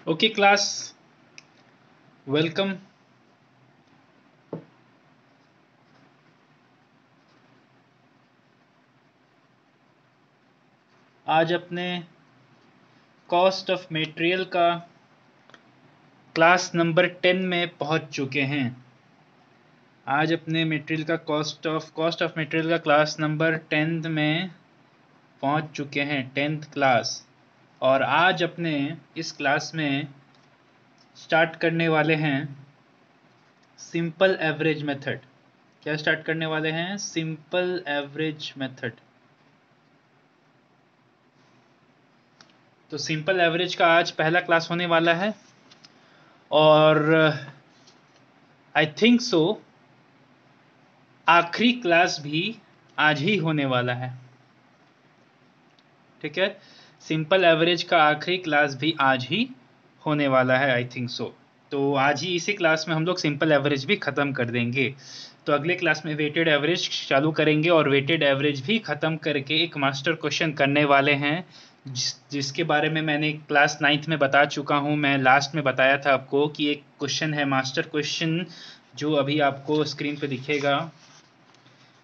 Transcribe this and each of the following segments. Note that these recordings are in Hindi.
Okay class, welcome. आज अपने कॉस्ट ऑफ मटेरियल का क्लास नंबर 10 में पहुंच चुके हैं। आज अपने मटेरियल का कॉस्ट ऑफ मटेरियल का क्लास नंबर 10 में पहुंच चुके हैं, 10th क्लास। और आज अपने इस क्लास में स्टार्ट करने वाले हैं सिंपल एवरेज मेथड। क्या स्टार्ट करने वाले हैं? Simple average method. तो सिंपल एवरेज का आज पहला क्लास होने वाला है और आई थिंक सो आखिरी क्लास भी आज ही होने वाला है। ठीक है, सिंपल एवरेज का आखिरी क्लास भी आज ही होने वाला है, आई थिंक सो। तो आज ही इसी क्लास में हम लोग सिंपल एवरेज भी ख़त्म कर देंगे। तो अगले क्लास में वेटेड एवरेज चालू करेंगे और वेटेड एवरेज भी ख़त्म करके एक मास्टर क्वेश्चन करने वाले हैं जिसके बारे में मैंने क्लास 9th में बता चुका हूँ। मैं लास्ट में बताया था आपको कि एक क्वेश्चन है मास्टर क्वेश्चन, जो अभी आपको स्क्रीन पे दिखेगा।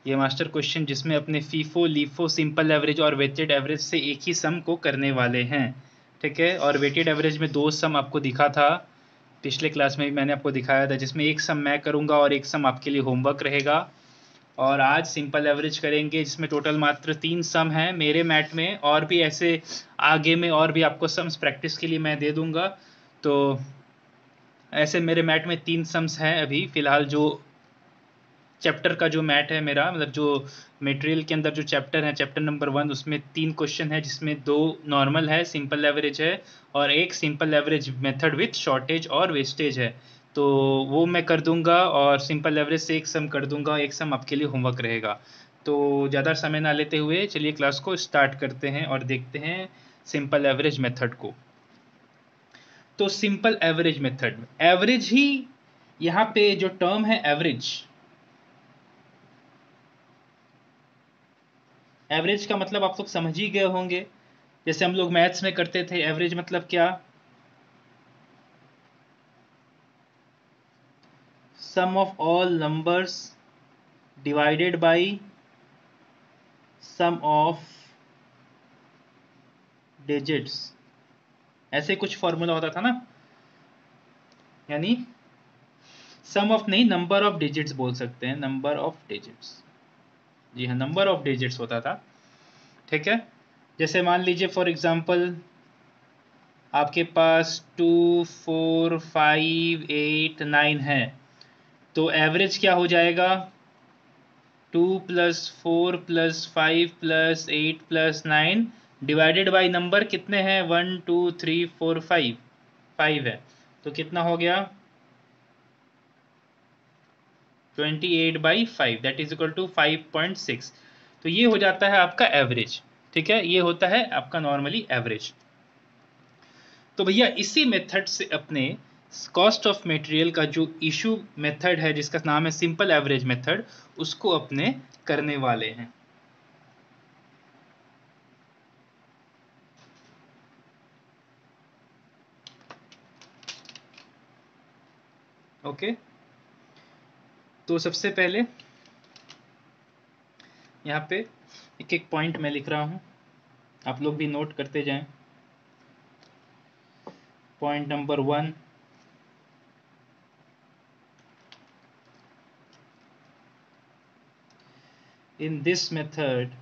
ये मास्टर क्वेश्चन जिसमें अपने फीफो लीफो सिंपल एवरेज और वेटेड एवरेज से एक ही सम को करने वाले हैं। ठीक है, और वेटेड एवरेज में दो सम आपको दिखा था, पिछले क्लास में भी मैंने आपको दिखाया था, जिसमें एक सम मैं करूंगा और एक सम आपके लिए होमवर्क रहेगा। और आज सिंपल एवरेज करेंगे जिसमें टोटल मात्र 3 सम है मेरे मैट में, और भी ऐसे आगे में और भी आपको सम्स प्रैक्टिस के लिए मैं दे दूंगा। तो ऐसे मेरे मैट में 3 सम्स हैं अभी फिलहाल। जो चैप्टर का जो मैट है मेरा, मतलब जो मटेरियल के अंदर जो चैप्टर है, चैप्टर नंबर 1, उसमें 3 क्वेश्चन है जिसमें 2 नॉर्मल है, सिंपल एवरेज है, और एक simple average method with shortage और वेस्टेज है। तो वो मैं कर दूंगा और सिंपल एवरेज से एक सम कर दूंगा, एक सम आपके लिए होमवर्क रहेगा। तो ज़्यादा समय ना लेते हुए चलिए क्लास को स्टार्ट करते हैं और देखते हैं सिंपल एवरेज मेथड को। तो सिंपल एवरेज मेथड, एवरेज ही यहाँ पे जो टर्म है एवरेज, एवरेज का मतलब आप लोग समझ ही गए होंगे। जैसे हम लोग मैथ्स में करते थे, एवरेज मतलब क्या? Sum of all numbers divided by sum of digits, ऐसे कुछ फॉर्मूला होता था ना। यानी सम ऑफ नहीं, नंबर ऑफ डिजिट्स बोल सकते हैं, नंबर ऑफ डिजिट्स। जी हाँ, नंबर ऑफ डिजिट्स होता था। ठीक है, जैसे मान लीजिए फॉर एग्जांपल आपके पास 2 4 5 8 9 है, तो एवरेज क्या हो जाएगा? 2 + 4 + 5 + 8 + 9 डिवाइडेड बाई नंबर कितने हैं? 1 2 3 4 5, 5 है। तो कितना हो गया? 28/5, दैट इज इक्वल टू 5.6। तो ये हो जाता है आपका एवरेज। ठीक है, ये होता है आपका नॉर्मली एवरेज। तो भैया इसी मेथड से अपने कॉस्ट ऑफ मटेरियल का जो इशू मेथड है जिसका नाम है सिंपल एवरेज मेथड, उसको अपने करने वाले हैं। ओके, तो सबसे पहले यहाँ पे एक एक पॉइंट मैं लिख रहा हूँ, आप लोग भी नोट करते जाएं। Point number 1, in this method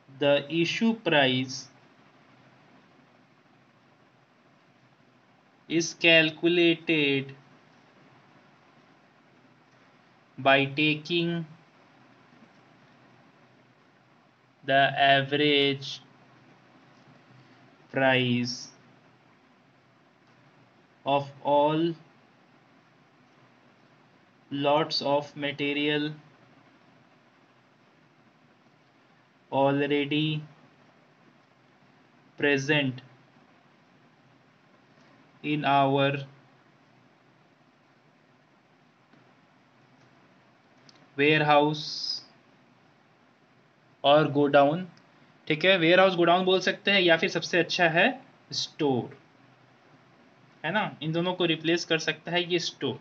the issue price is calculated by taking the average price of all lots of material already present in our warehouse और गोडाउन, ठीक है, वेयर हाउस गोडाउन बोल सकते हैं, या फिर सबसे अच्छा है स्टोर, है ना, इन दोनों को रिप्लेस कर सकता है ये स्टोर।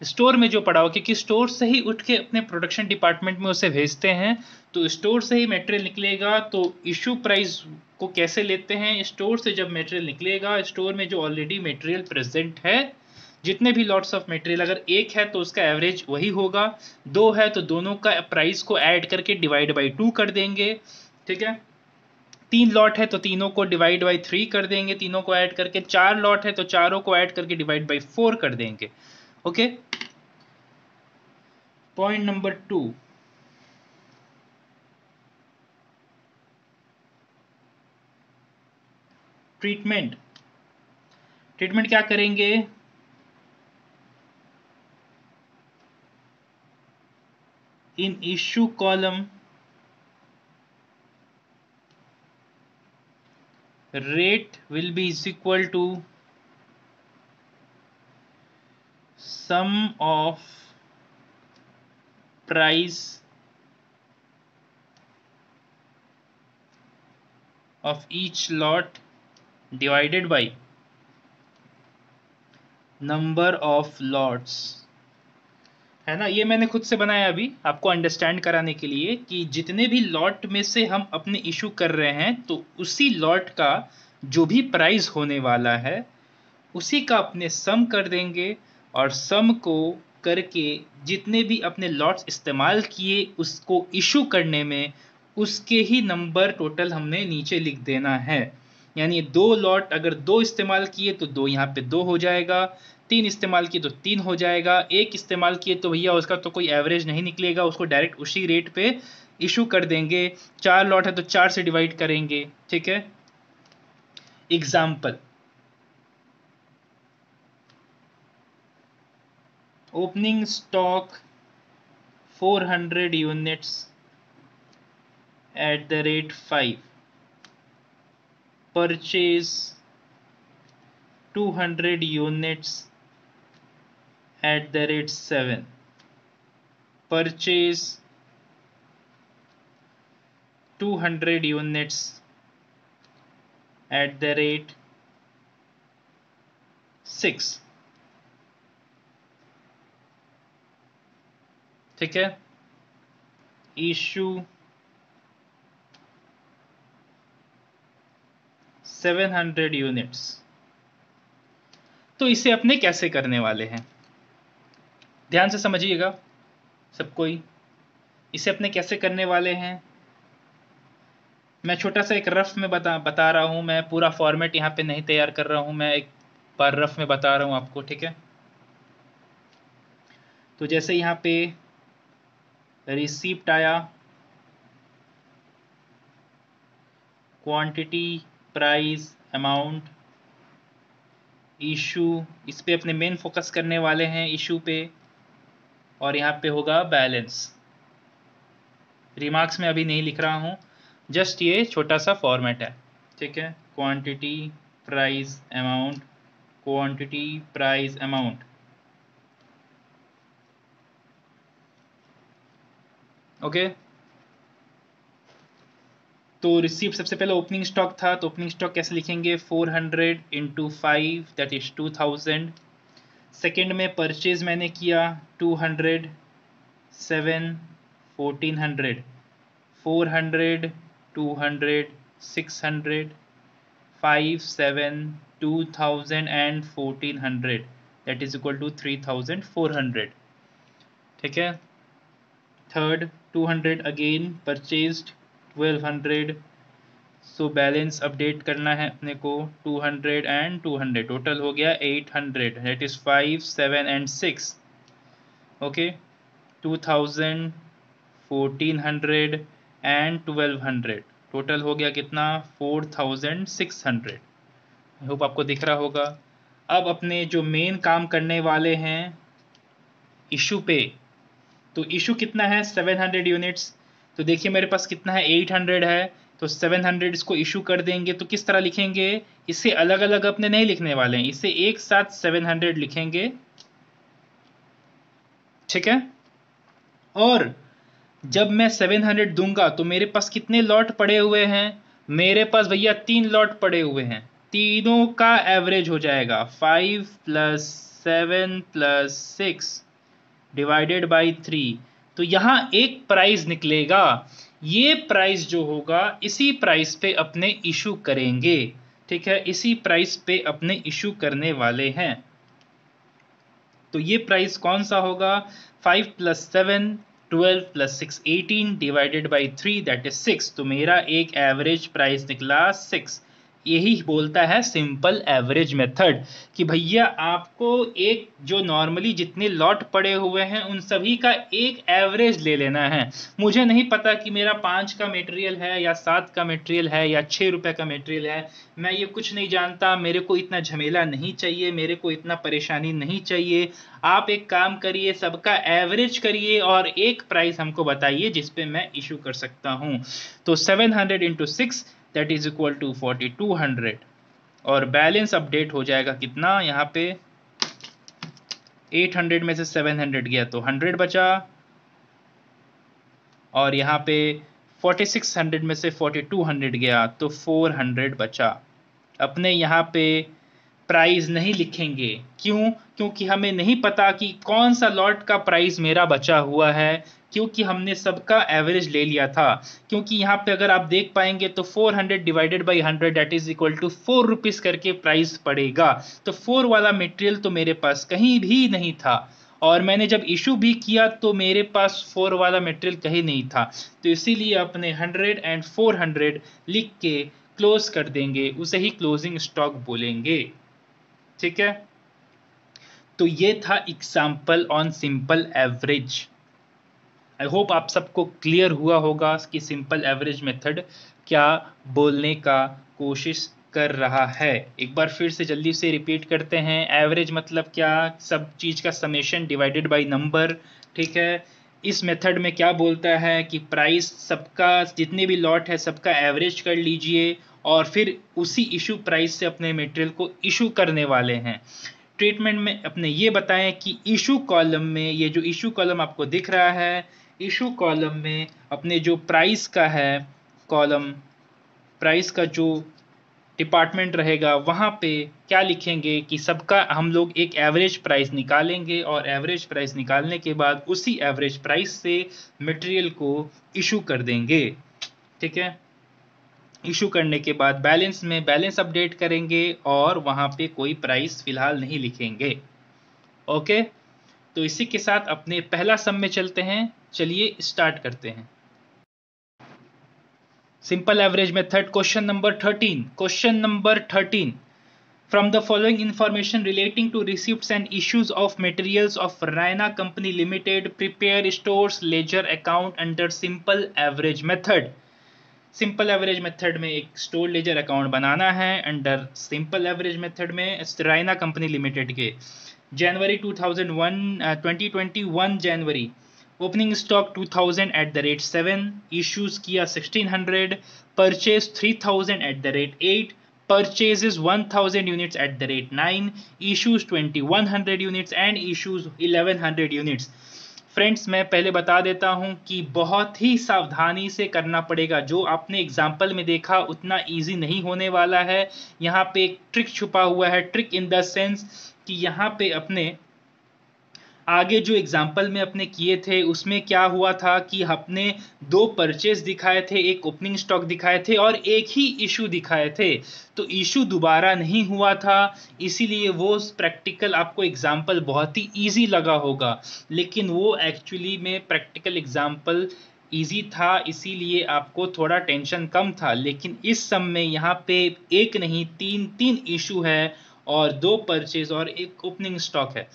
स्टोर में जो पड़ा हो, क्योंकि स्टोर से ही उठ के अपने प्रोडक्शन डिपार्टमेंट में उसे भेजते हैं, तो स्टोर से ही मटेरियल निकलेगा। तो इशू प्राइस को कैसे लेते हैं, स्टोर से जब मटेरियल निकलेगा, स्टोर में जो ऑलरेडी मटेरियल प्रेजेंट है, जितने भी लॉट्स ऑफ मटेरियल, अगर एक है तो उसका एवरेज वही होगा, दो है तो दोनों का प्राइस को ऐड करके डिवाइड बाई 2 कर देंगे, ठीक है, 3 लॉट है तो तीनों को डिवाइड बाई 3 कर देंगे, तीनों को ऐड करके, 4 लॉट है तो चारों को ऐड करके डिवाइड बाई 4 कर देंगे। Okay, point number 2, treatment. Treatment क्या करेंगे, in issue column rate will be is equal to sum of price of each lot divided by number of lots, है ना। ये मैंने खुद से बनाया अभी आपको अंडरस्टैंड कराने के लिए कि जितने भी लॉट में से हम अपने इशू कर रहे हैं, तो उसी लॉट का जो भी प्राइस होने वाला है उसी का अपने सम कर देंगे, और सम को करके जितने भी अपने लॉट्स इस्तेमाल किए उसको इशू करने में, उसके ही नंबर टोटल हमने नीचे लिख देना है। यानी 2 लॉट अगर 2 इस्तेमाल किए तो 2 यहाँ पे 2 हो जाएगा, 3 इस्तेमाल किए तो 3 हो जाएगा, 1 इस्तेमाल किए तो भैया उसका तो कोई एवरेज नहीं निकलेगा, उसको डायरेक्ट उसी रेट पे इशू कर देंगे। 4 लॉट है तो 4 से डिवाइड करेंगे, ठीक है। Example, opening stock 400 units at the rate 5, purchase 200 units at the rate 7, purchase 200 units at the rate 6, ठीक है। Issue 700 units. तो इसे अपने कैसे करने वाले हैं, ध्यान से समझिएगा सब कोई। इसे अपने कैसे करने वाले हैं, मैं छोटा सा एक रफ में बता रहा हूं, मैं पूरा फॉर्मेट यहाँ पे नहीं तैयार कर रहा हूं, मैं एक बार रफ में बता रहा हूं आपको, ठीक है। तो जैसे यहाँ पे रिसीप्ट आया, क्वांटिटी, प्राइस, अमाउंट, इशू, इस पे अपने मेन फोकस करने वाले हैं, इशू पे, और यहाँ पे होगा बैलेंस। रिमार्क्स में अभी नहीं लिख रहा हूँ, जस्ट ये छोटा सा फॉर्मेट है, ठीक है। Quantity, price, amount, quantity, price, amount, okay. तो रिसीप्ट सबसे पहले ओपनिंग स्टॉक था, तो ओपनिंग स्टॉक कैसे लिखेंगे, 400 इंटू 5 दैट इज 2000। सेकेंड में परचेज मैंने किया 200, 7, 1400, 400, 200, 600, 5, 7, 2000 and 1400 that is equal to 3400, ठीक है। Third 200 again purchased 1200, so balance update करना है अपने को, 200 एंड 200 टोटल हो गया 800, that is 5, 7 and 6, okay. 2000, 1400 and 1200 total हो गया कितना, 4600। आई होप आपको दिख रहा होगा। अब अपने जो मेन काम करने वाले हैं इशू पे, तो इशू कितना है 700 यूनिट्स, तो देखिए मेरे पास कितना है 800 है, तो 700 इसको इशू कर देंगे। तो किस तरह लिखेंगे, इसे अलग अलग अपने नहीं लिखने वाले हैं, इसे एक साथ 700 लिखेंगे, ठीक है। और जब मैं 700 दूंगा तो मेरे पास कितने लॉट पड़े हुए हैं? मेरे पास भैया 3 लॉट पड़े हुए हैं, तीनों का एवरेज हो जाएगा 5 + 7 + 6 डिवाइडेड बाई 3। तो यहाँ एक प्राइस निकलेगा, ये प्राइस जो होगा इसी प्राइस पे अपने इशू करेंगे। ठीक है, इसी प्राइस पे अपने इशू करने वाले हैं। तो ये प्राइस कौन सा होगा? 5 + 7 12 + 6 18 डिवाइडेड बाई 3 दैट इज 6। तो मेरा एक एवरेज प्राइस निकला 6। यही बोलता है सिंपल एवरेज मेथड कि भैया आपको एक जो नॉर्मली जितने लॉट पड़े हुए हैं उन सभी का एक एवरेज ले लेना है। मुझे नहीं पता कि मेरा 5 का मटेरियल है या 7 का मटेरियल है या 6 रुपए का मटेरियल है, मैं ये कुछ नहीं जानता, मेरे को इतना झमेला नहीं चाहिए, मेरे को इतना परेशानी नहीं चाहिए। आप एक काम करिए, सबका एवरेज करिए और एक प्राइस हमको बताइए जिसपे मैं इशू कर सकता हूं। तो 700 × 6 दैट इज इक्वल टू 4200। और बैलेंस अपडेट हो जाएगा कितना यहाँ पे? 800 में से 700 गया तो 100 बचा, और यहाँ पे 4600 में से 4200 गया तो 400 बचा। अपने यहाँ पे प्राइस नहीं लिखेंगे, क्यों? क्योंकि हमें नहीं पता कि कौन सा लॉट का प्राइस मेरा बचा हुआ है, क्योंकि हमने सबका एवरेज ले लिया था। क्योंकि यहाँ पे अगर आप देख पाएंगे तो 400 divided by 100 that is equal to 4 rupees करके प्राइस पड़ेगा। तो 4 वाला मटेरियल तो मेरे पास कहीं भी नहीं था, और मैंने जब इशू भी किया तो मेरे पास 4 वाला मटेरियल कहीं नहीं था। तो इसीलिए अपने 100 एंड 400 लिख के क्लोज कर देंगे, उसे ही क्लोजिंग स्टॉक बोलेंगे। ठीक है, तो ये था example on simple average. I hope आप सबको क्लियर हुआ होगा कि सिंपल एवरेज मेथड क्या बोलने का कोशिश कर रहा है। एक बार फिर से जल्दी से रिपीट करते हैं। एवरेज मतलब क्या? सब चीज का समेशन डिवाइडेड बाय नंबर। ठीक है, इस मेथड में क्या बोलता है कि प्राइस सबका, जितने भी लॉट है सबका एवरेज कर लीजिए और फिर उसी इशू प्राइस से अपने मटेरियल को इशू करने वाले हैं। ट्रीटमेंट में अपने ये बताएं कि इशू कॉलम में, ये जो इशू कॉलम आपको दिख रहा है, इशू कॉलम में अपने जो प्राइस का है कॉलम, प्राइस का जो डिपार्टमेंट रहेगा वहाँ पे क्या लिखेंगे कि सबका हम लोग एक एवरेज प्राइस निकालेंगे और एवरेज प्राइस निकालने के बाद उसी एवरेज प्राइस से मटेरियल को इशू कर देंगे। ठीक है, इशू करने के बाद बैलेंस में बैलेंस अपडेट करेंगे और वहाँ पे कोई प्राइस फिलहाल नहीं लिखेंगे। ओके, तो इसी के साथ अपने पहला सम में चलते हैं। चलिए स्टार्ट करते हैं। Simple average method question number 13। Question number 13, from the following information relating to receipts and issues of materials of Raina Company Limited, prepare stores ledger account under simple average method। Simple average method में एक स्टोर लेजर अकाउंट बनाना है अंडर सिंपल एवरेज मेथड में रायना कंपनी लिमिटेड के। जनवरी 2021 जनवरी, opening stock 2000 at the rate 7, issues किया 1600, purchase 3000 at the rate 8, purchases 1000 units at the rate 9, issues 2100 units and issues 1100 units। Friends, मैं पहले बता देता हूं कि बहुत ही सावधानी से करना पड़ेगा। जो आपने एग्जाम्पल में देखा उतना इजी नहीं होने वाला है। यहाँ पे एक ट्रिक छुपा हुआ है, ट्रिक इन द सेंस कि यहाँ पे अपने आगे जो एग्जाम्पल में अपने किए थे उसमें क्या हुआ था कि अपने 2 परचेज दिखाए थे, एक ओपनिंग स्टॉक दिखाए थे और एक ही इशू दिखाए थे। तो इशू दोबारा नहीं हुआ था, इसीलिए वो प्रैक्टिकल आपको एग्जाम्पल बहुत ही इजी लगा होगा, लेकिन वो एक्चुअली में प्रैक्टिकल एग्जाम्पल इजी था, इसीलिए आपको थोड़ा टेंशन कम था। लेकिन इस सम में यहाँ पे एक नहीं 3 इशू है और 2 परचेज और एक ओपनिंग स्टॉक है।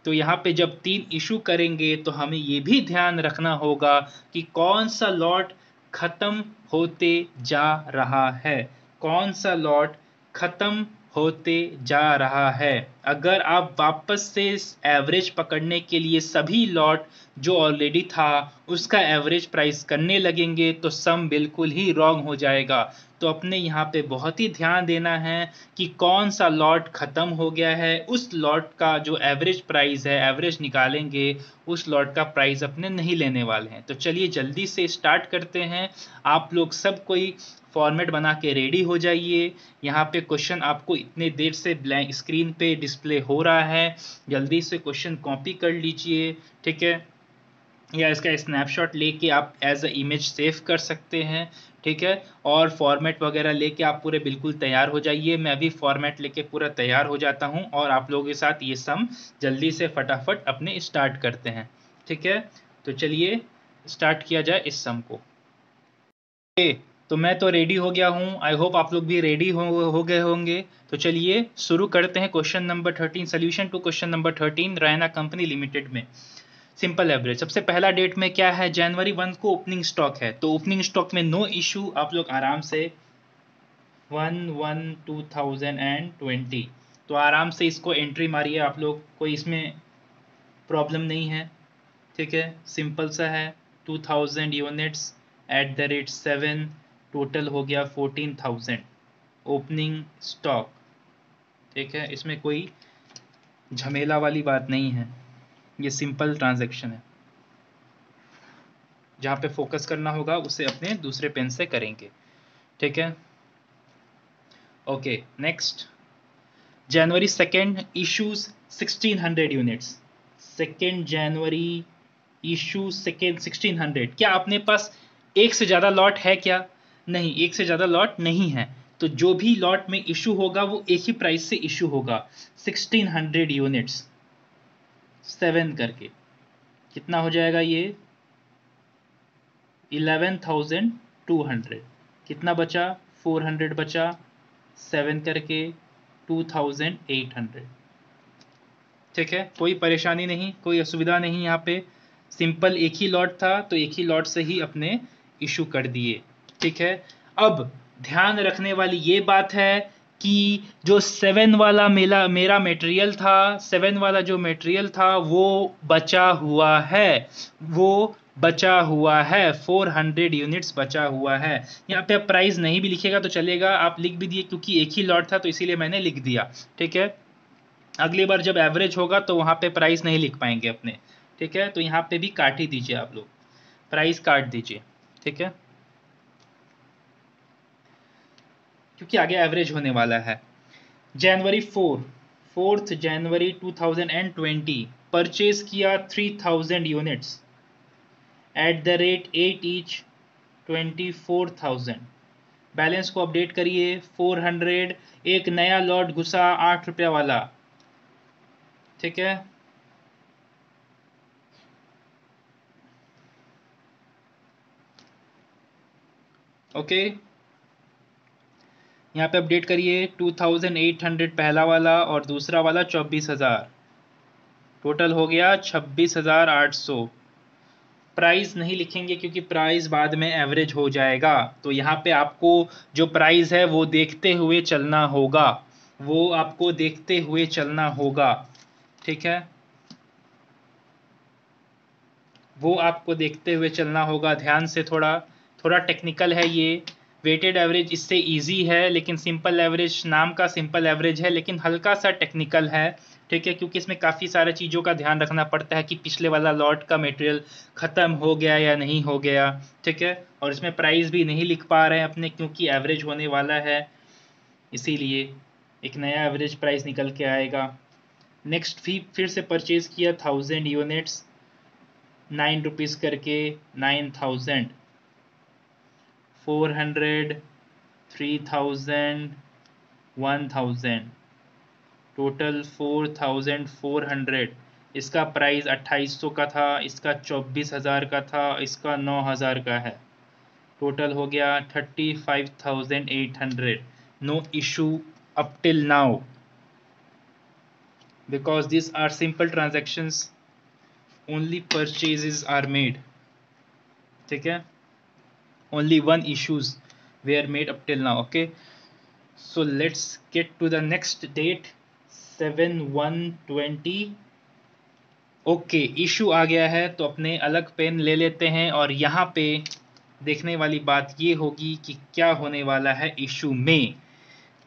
तो यहाँ पे जब 3 इशू करेंगे तो हमें ये भी ध्यान रखना होगा कि कौन सा लॉट खत्म होते जा रहा है, कौन सा लॉट खत्म होते जा रहा है। अगर आप वापस से एवरेज पकड़ने के लिए सभी लॉट जो ऑलरेडी था उसका एवरेज प्राइस करने लगेंगे तो सम बिल्कुल ही रॉन्ग हो जाएगा। तो अपने यहाँ पे बहुत ही ध्यान देना है कि कौन सा लॉट ख़त्म हो गया है, उस लॉट का जो एवरेज प्राइस है, एवरेज निकालेंगे, उस लॉट का प्राइस अपने नहीं लेने वाले हैं। तो चलिए जल्दी से स्टार्ट करते हैं। आप लोग सब कोई फॉर्मेट बना के रेडी हो जाइए। यहाँ पे क्वेश्चन आपको इतने देर से ब्लैंक स्क्रीन पे डिस्प्ले हो रहा है, जल्दी से क्वेश्चन कॉपी कर लीजिए, ठीक है, या इसका स्नैपशॉट लेके आप एज अ इमेज सेव कर सकते हैं, ठीक है। और फॉर्मेट वगैरह लेके आप पूरे बिल्कुल तैयार हो जाइए। मैं भी फॉर्मेट लेके पूरा तैयार हो जाता हूँ और आप लोगों के साथ ये सम जल्दी से फटाफट अपने स्टार्ट करते हैं, ठीक है। तो चलिए स्टार्ट किया जाए इस सम को। तो मैं तो रेडी हो गया हूँ, आई होप आप लोग भी रेडी हो गए होंगे। तो चलिए शुरू करते हैं। Question number 13, solution to question number 13 Raina company limited में सिंपल एवरेज। सबसे पहला डेट में क्या है, जनवरी 1 को ओपनिंग स्टॉक है, तो ओपनिंग स्टॉक में नो इशू। आप लोग आराम से 1/1/2020 तो आराम से इसको एंट्री मारिए आप लोग, कोई इसमें प्रॉब्लम नहीं है, ठीक है, सिंपल सा है। 2000 units at the rate 7, total हो गया 14,000 ओपनिंग स्टॉक, ठीक है। इसमें कोई झमेला वाली बात नहीं है, ये सिंपल ट्रांजैक्शन है। जहाँ पे फोकस करना होगा उसे अपने दूसरे पेन से करेंगे, ठीक है। ओके नेक्स्ट, जनवरी 2 इशूज 1600 यूनिट्स। 2 जनवरी इशू 1600। क्या अपने पास एक से ज़्यादा लॉट है क्या? नहीं, एक से ज़्यादा लॉट नहीं है। तो जो भी लॉट में इशू होगा वो एक ही प्राइस से इशू होगा। 1600 यूनिट्स 7 करके कितना हो जाएगा ये? 11,200। कितना बचा? 400 बचा, 7 करके 2,800, ठीक है। कोई परेशानी नहीं, कोई असुविधा नहीं यहाँ पे। सिंपल एक ही लॉट था तो एक ही लॉट से ही अपने इशू कर दिए, ठीक है। अब ध्यान रखने वाली ये बात है कि जो 7 वाला मेरा मटेरियल था, 7 वाला जो मटेरियल था वो बचा हुआ है, वो बचा हुआ है, 400 यूनिट्स बचा हुआ है। यहाँ पे आप प्राइस नहीं भी लिखेगा तो चलेगा, आप लिख भी दिए क्योंकि एक ही लॉट था तो इसीलिए मैंने लिख दिया, ठीक है। अगली बार जब एवरेज होगा तो वहाँ पे प्राइस नहीं लिख पाएंगे अपने, ठीक है। तो यहाँ पे भी काट ही दीजिए, आप लोग प्राइस काट दीजिए, ठीक है, क्योंकि आगे एवरेज होने वाला है। जनवरी 4 जनवरी 2020 परचेज किया 3000 units at the rate 8 each 24,000। Balance को अपडेट करिए 400। एक नया लॉट घुसा 8 रुपया वाला, ठीक है। ओके यहाँ पे अपडेट करिए 2800 पहला वाला और दूसरा वाला 24,000, टोटल हो गया 26,800। प्राइस नहीं लिखेंगे क्योंकि प्राइस बाद में एवरेज हो जाएगा। तो यहाँ पे आपको जो प्राइस है वो देखते हुए चलना होगा, वो आपको देखते हुए चलना होगा, ठीक है, वो आपको देखते हुए चलना होगा ध्यान से। थोड़ा थोड़ा टेक्निकल है ये। वेटेड एवरेज इससे इजी है, लेकिन सिंपल एवरेज नाम का सिंपल एवरेज है लेकिन हल्का सा टेक्निकल है, ठीक है, क्योंकि इसमें काफ़ी सारे चीज़ों का ध्यान रखना पड़ता है कि पिछले वाला लॉट का मटेरियल ख़त्म हो गया या नहीं हो गया, ठीक है। और इसमें प्राइस भी नहीं लिख पा रहे हैं अपने क्योंकि एवरेज होने वाला है, इसीलिए एक नया एवरेज प्राइस निकल के आएगा। नेक्स्ट फिर से परचेज किया 1000 यूनिट्स 9 रुपीज़ करके 9,000, 400, 3,000, 1,000, टोटल 4,400। इसका प्राइस 2800 का था, इसका 24,000 का था, इसका 9,000 का है, टोटल हो गया 35,800। No issue up till now because these are simple transactions, only purchases are made, ठीक है, only one issues were made up till now। Okay, so let's get to the next date, 7120। Okay, issue आ गया है तो अपने अलग पेन ले लेते हैं और यहाँ पे देखने वाली बात ये होगी कि क्या होने वाला है इशू में।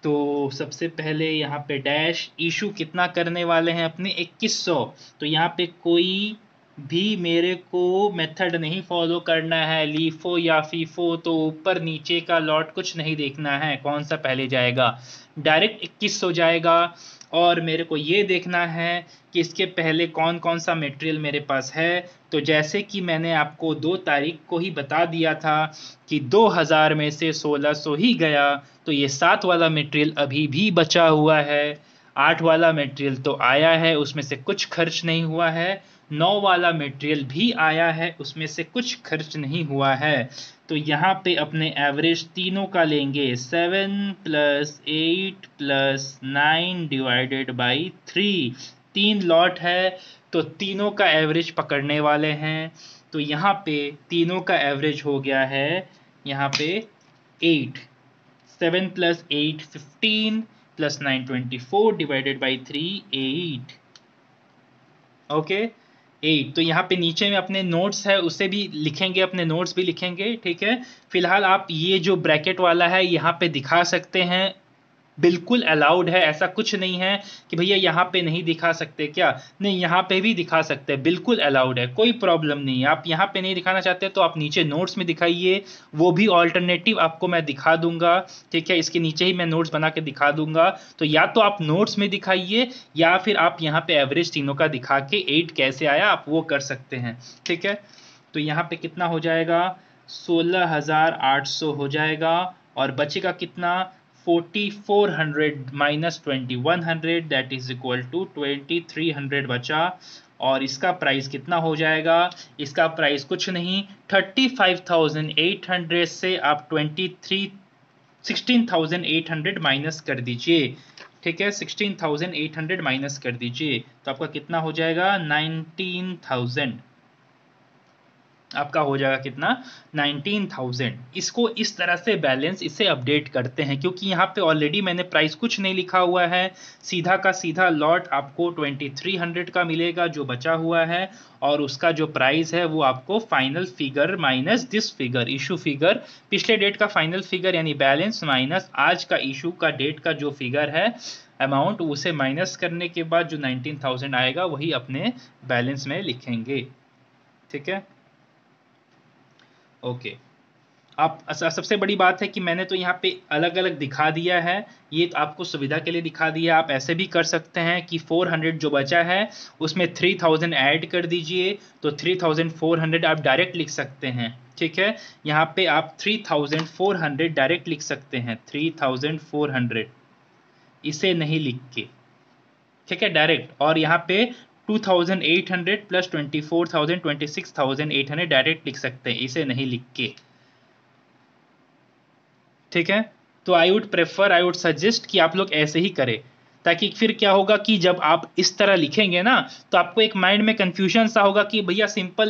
तो सबसे पहले यहाँ पे डैश इशू कितना करने वाले हैं अपने 2100। तो यहाँ पे कोई भी मेरे को मेथड नहीं फॉलो करना है, लीफो या फीफो, तो ऊपर नीचे का लॉट कुछ नहीं देखना है कौन सा पहले जाएगा, डायरेक्ट 2100 जाएगा। और मेरे को ये देखना है कि इसके पहले कौन कौन सा मटेरियल मेरे पास है। तो जैसे कि मैंने आपको 2 तारीख को ही बता दिया था कि 2000 में से 1600 ही गया, तो ये 7 वाला मटेरियल अभी भी बचा हुआ है। 8 वाला मटेरियल तो आया है, उसमें से कुछ खर्च नहीं हुआ है। 9 वाला मटेरियल भी आया है, उसमें से कुछ खर्च नहीं हुआ है। तो यहाँ पे अपने एवरेज तीनों का लेंगे, 7 + 8 + 9 डिवाइडेड बाई 3। 3 लॉट है तो तीनों का एवरेज पकड़ने वाले हैं। तो यहाँ पे तीनों का एवरेज हो गया है यहाँ पे 8। 7 + 8 15 + 9 24 डिवाइडेड बाई 3 8। ओके 8। तो यहाँ पे नीचे में अपने नोट्स है उसे भी लिखेंगे, अपने नोट्स भी लिखेंगे, ठीक है। फिलहाल आप ये जो ब्रैकेट वाला है यहाँ पे दिखा सकते हैं, बिल्कुल अलाउड है, ऐसा कुछ नहीं है कि भैया यहाँ पे नहीं दिखा सकते क्या, नहीं यहाँ पे भी दिखा सकते हैं, बिल्कुल अलाउड है, कोई प्रॉब्लम नहीं है। आप यहाँ पे नहीं दिखाना चाहते तो आप नीचे नोट्स में दिखाइए, वो भी ऑल्टरनेटिव आपको मैं दिखा दूंगा, ठीक है। इसके नीचे ही मैं नोट्स बना के दिखा दूंगा, तो या तो आप नोट्स में दिखाइए या फिर आप यहाँ पे एवरेज तीनों का दिखा के 8 कैसे आया आप वो कर सकते हैं, ठीक है। तो यहाँ पे कितना हो जाएगा, 16,800 हो जाएगा और बचेगा कितना, 4400 minus 2100 that is equal to 2300 बचा। और इसका प्राइस कितना हो जाएगा, इसका प्राइस कुछ नहीं, 35,800 से आप 16,800 माइनस कर दीजिए, ठीक है। 16,800 माइनस कर दीजिए तो आपका कितना हो जाएगा, 19,000। आपका हो जाएगा कितना, 19,000। इसको इस तरह से बैलेंस इसे अपडेट करते हैं, क्योंकि यहाँ पे ऑलरेडी मैंने प्राइस कुछ नहीं लिखा हुआ है, सीधा का सीधा लॉट आपको 2300 का मिलेगा जो बचा हुआ है, और उसका जो प्राइस है वो आपको final figure minus this figure, issue figure, पिछले डेट का फाइनल फिगर यानी बैलेंस माइनस आज का इशू का डेट का जो फिगर है अमाउंट, उसे माइनस करने के बाद जो 19,000 आएगा वही अपने बैलेंस में लिखेंगे, ठीक है। ओके आप सबसे बड़ी बात है कि मैंने तो यहाँ पे अलग अलग दिखा दिया है, ये तो आपको सुविधा के लिए दिखा दिया। आप ऐसे भी कर सकते हैं कि 400 जो बचा है उसमें 3000 ऐड कर दीजिए, तो 3400 आप डायरेक्ट लिख सकते हैं, ठीक है। यहाँ पे आप 3400 डायरेक्ट लिख सकते हैं, 3400 इसे नहीं लिख के, ठीक है, डायरेक्ट। और यहाँ पे 2800 प्लस 24,000 26,800 डायरेक्ट लिख सकते हैं, इसे नहीं लिख के, ठीक है। तो आई वुड सजेस्ट कि आप लोग ऐसे ही करें, ताकि फिर क्या होगा कि जब आप इस तरह लिखेंगे ना तो आपको एक माइंड में कंफ्यूजन सा होगा कि भैया सिंपल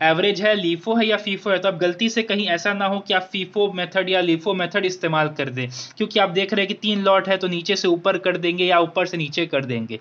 एवरेज है, लीफो है या फीफो है। तो आप गलती से कहीं ऐसा ना हो कि आप फीफो मेथड या लीफो मेथड इस्तेमाल कर दें, क्योंकि आप देख रहे हैं कि 3 लॉट है तो नीचे से ऊपर कर देंगे या ऊपर से नीचे कर देंगे,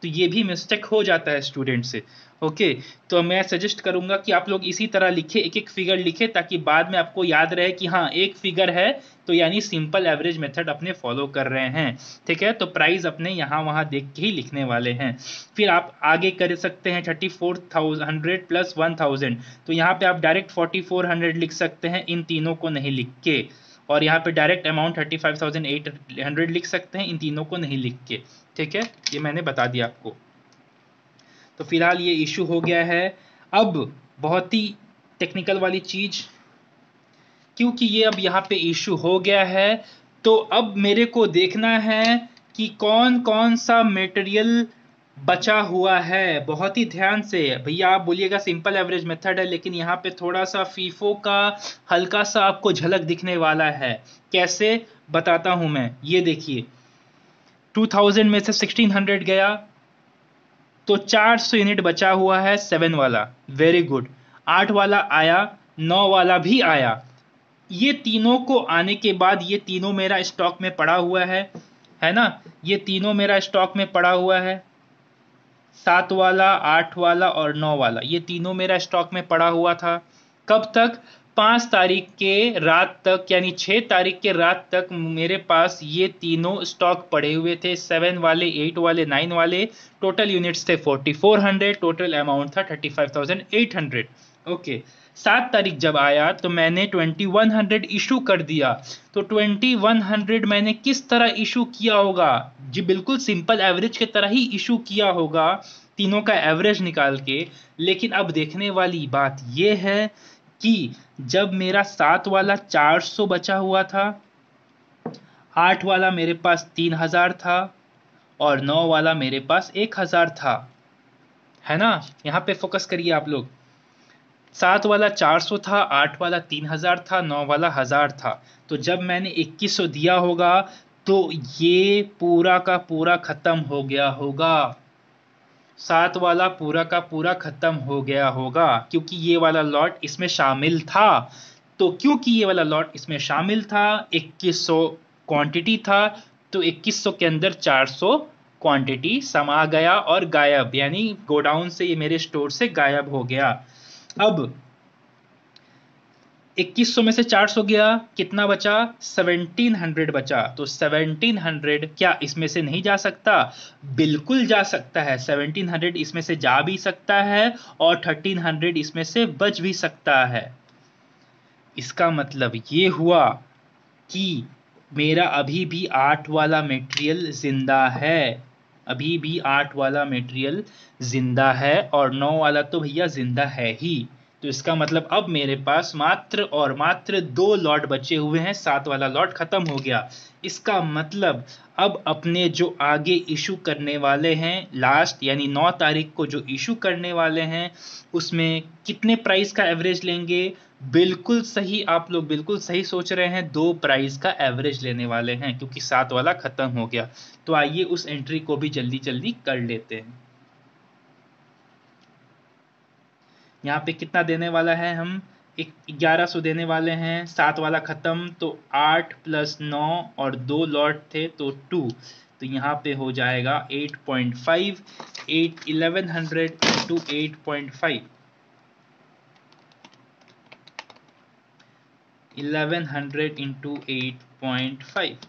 तो ये भी मिस्टेक हो जाता है स्टूडेंट से। ओके तो मैं सजेस्ट करूंगा कि आप लोग इसी तरह लिखे, एक एक फिगर लिखे, ताकि बाद में आपको याद रहे कि हाँ एक फिगर है तो यानी सिंपल एवरेज मेथड अपने फॉलो कर रहे हैं, ठीक है। तो प्राइस अपने यहाँ वहाँ देख के ही लिखने वाले हैं। फिर आप आगे कर सकते हैं 3400 प्लस 1000, तो यहाँ पे आप डायरेक्ट 4400 लिख सकते हैं इन तीनों को नहीं लिख के, और यहाँ पे डायरेक्ट अमाउंट 35,800 लिख सकते हैं इन तीनों को नहीं लिख के, ठीक है। ये मैंने बता दिया आपको। तो फिलहाल ये इशू हो गया है। अब बहुत ही टेक्निकल वाली चीज, क्योंकि ये अब यहाँ पे इशू हो गया है तो अब मेरे को देखना है कि कौन कौन सा मटेरियल बचा हुआ है। बहुत ही ध्यान से भैया, आप बोलिएगा सिंपल एवरेज मेथड है, लेकिन यहाँ पे थोड़ा सा फीफो का हल्का सा आपको झलक दिखने वाला है। कैसे बताता हूं मैं, ये देखिए 2000 में से 1600 गया तो 400 यूनिट बचा हुआ है 7 वाला, वेरी गुड। 8 वाला आया, 9 वाला भी आया। ये तीनों को आने के बाद ये तीनों मेरा स्टॉक में पड़ा हुआ है, है ना। ये तीनों मेरा स्टॉक में पड़ा हुआ है, 7 वाला, 8 वाला और 9 वाला, ये तीनों मेरा स्टॉक में पड़ा हुआ था। कब तक? 5 तारीख के रात तक, यानी 6 तारीख के रात तक मेरे पास ये तीनों स्टॉक पड़े हुए थे, 7 वाले, 8 वाले, 9 वाले। टोटल यूनिट्स थे 4400, टोटल अमाउंट था 35,800। ओके, 7 तारीख जब आया तो मैंने 2100 इशू कर दिया। तो 2100 मैंने किस तरह इशू किया होगा? जी बिल्कुल सिंपल एवरेज की तरह ही इशू किया होगा, तीनों का एवरेज निकाल के। लेकिन अब देखने वाली बात यह है कि जब मेरा 7 वाला 400 बचा हुआ था, 8 वाला मेरे पास 3000 था और 9 वाला मेरे पास 1000 था, है ना। यहां पे फोकस करिए आप लोग। 7 वाला 400 था, 8 वाला 3000 था, 9 वाला 1000 था। तो जब मैंने 2100 दिया होगा तो ये पूरा का पूरा खत्म हो गया होगा, 7 वाला पूरा का पूरा खत्म हो गया होगा, क्योंकि ये वाला लॉट इसमें शामिल था। तो क्योंकि ये वाला लॉट इसमें शामिल था, 2100 क्वांटिटी था, तो 2100 के अंदर 400 क्वांटिटी समा गया और गायब, यानी गोडाउन से, ये मेरे स्टोर से गायब हो गया। अब 2100 में से 400 गया, कितना बचा? 1700 बचा। तो 1700 क्या इसमें से नहीं जा सकता? बिल्कुल जा सकता है, 1700 इसमें से जा भी सकता है और 1300 इसमें से बच भी सकता है। इसका मतलब ये हुआ कि मेरा अभी भी 8 वाला मटेरियल जिंदा है, अभी भी 8 वाला मटेरियल जिंदा है, और 9 वाला तो भैया जिंदा है ही। तो इसका मतलब अब मेरे पास मात्र और मात्र 2 लॉट बचे हुए हैं, 7 वाला लॉट खत्म हो गया। इसका मतलब अब अपने जो आगे इशू करने वाले हैं, लास्ट यानी 9 तारीख को जो इशू करने वाले हैं, उसमें कितने प्राइस का एवरेज लेंगे? बिल्कुल सही, आप लोग बिल्कुल सही सोच रहे हैं, 2 प्राइस का एवरेज लेने वाले हैं, क्योंकि 7 वाला खत्म हो गया। तो आइए उस एंट्री को भी जल्दी जल्दी कर लेते हैं। यहाँ पे कितना देने वाला है? हम 1100 देने वाले हैं, 7 वाला खत्म, तो 8 + 9 और 2 लॉट थे तो 2, तो यहाँ पे हो जाएगा 8.5, 1100 इंटू 8.5, 1100 इंटू 8.5,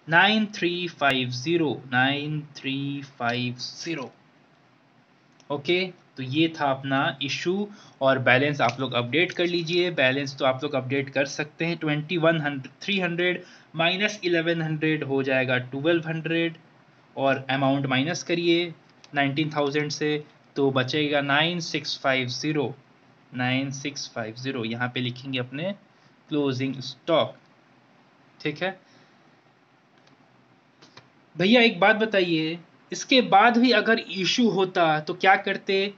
9350, 9350। ओके, तो ये था अपना इशू। और बैलेंस आप लोग अपडेट कर लीजिए। बैलेंस तो आप लोग अपडेट कर सकते हैं, 300 माइनस 1100 हो जाएगा 1200, और अमाउंट माइनस करिए 19000 से, तो बचेगा 9650, 9650। यहाँ पे लिखेंगे अपने क्लोजिंग स्टॉक, ठीक है भैया। एक बात बताइए, इसके बाद भी अगर इशू होता तो क्या करते?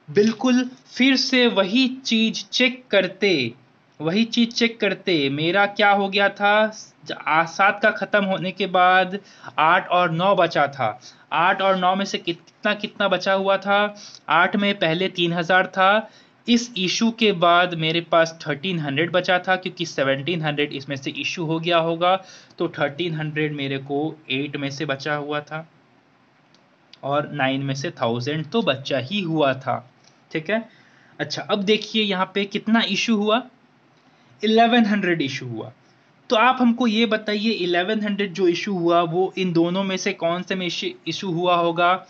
बिल्कुल फिर से वही चीज चेक करते, वही चीज चेक करते। मेरा क्या हो गया था? 7 का खत्म होने के बाद 8 और 9 बचा था। 8 और 9 में से कितना कितना बचा हुआ था? 8 में पहले 3000 था, इस इशू के बाद मेरे पास 1300 बचा था, क्योंकि 1700 इसमें से इशू हो गया होगा, तो 1300 मेरे को 8 में से बचा हुआ था, और 9 में से 1000 तो बचा ही हुआ था, ठीक है। अच्छा, अब देखिए यहाँ पे कितना इशू हुआ? 1100 इशू हुआ। तो आप हमको ये बताइए, 1100 जो इशू हुआ वो इन दोनों में से कौन से में इशू हुआ होगा?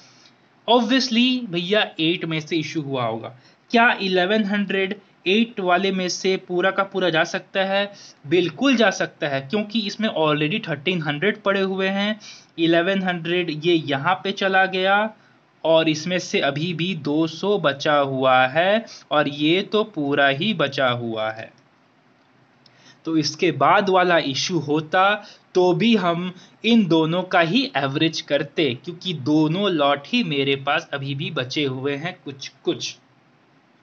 ऑब्वियसली भैया 8 में से इशू हुआ होगा। क्या 1100 8 वाले में से पूरा का पूरा जा सकता है? बिल्कुल जा सकता है, क्योंकि इसमें ऑलरेडी 1300 पड़े हुए हैं। 1100 ये यहाँ पे चला गया, और इसमें से अभी भी 200 बचा हुआ है, और ये तो पूरा ही बचा हुआ है। तो इसके बाद वाला इशू होता तो भी हम इन दोनों का ही एवरेज करते, क्योंकि दोनों लॉट ही मेरे पास अभी भी बचे हुए हैं कुछ कुछ,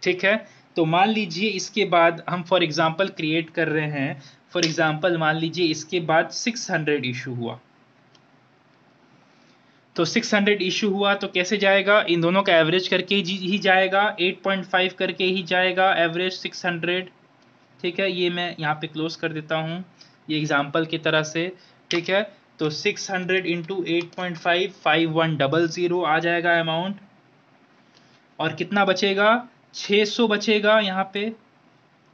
ठीक है। तो मान लीजिए इसके बाद हम फॉर एग्जांपल क्रिएट कर रहे हैं, फॉर एग्जांपल मान लीजिए इसके बाद 600 इशू हुआ। तो 600 इशू हुआ तो कैसे जाएगा? इन दोनों का एवरेज करके ही जाएगा, 8.5 करके ही जाएगा एवरेज 600, ठीक है। ये मैं यहाँ पे क्लोज कर देता हूँ, ये एग्जाम्पल की तरह से, ठीक है। तो 600 इंटू 8.5 5100 आ जाएगा अमाउंट। और कितना बचेगा? 600 बचेगा यहाँ पे,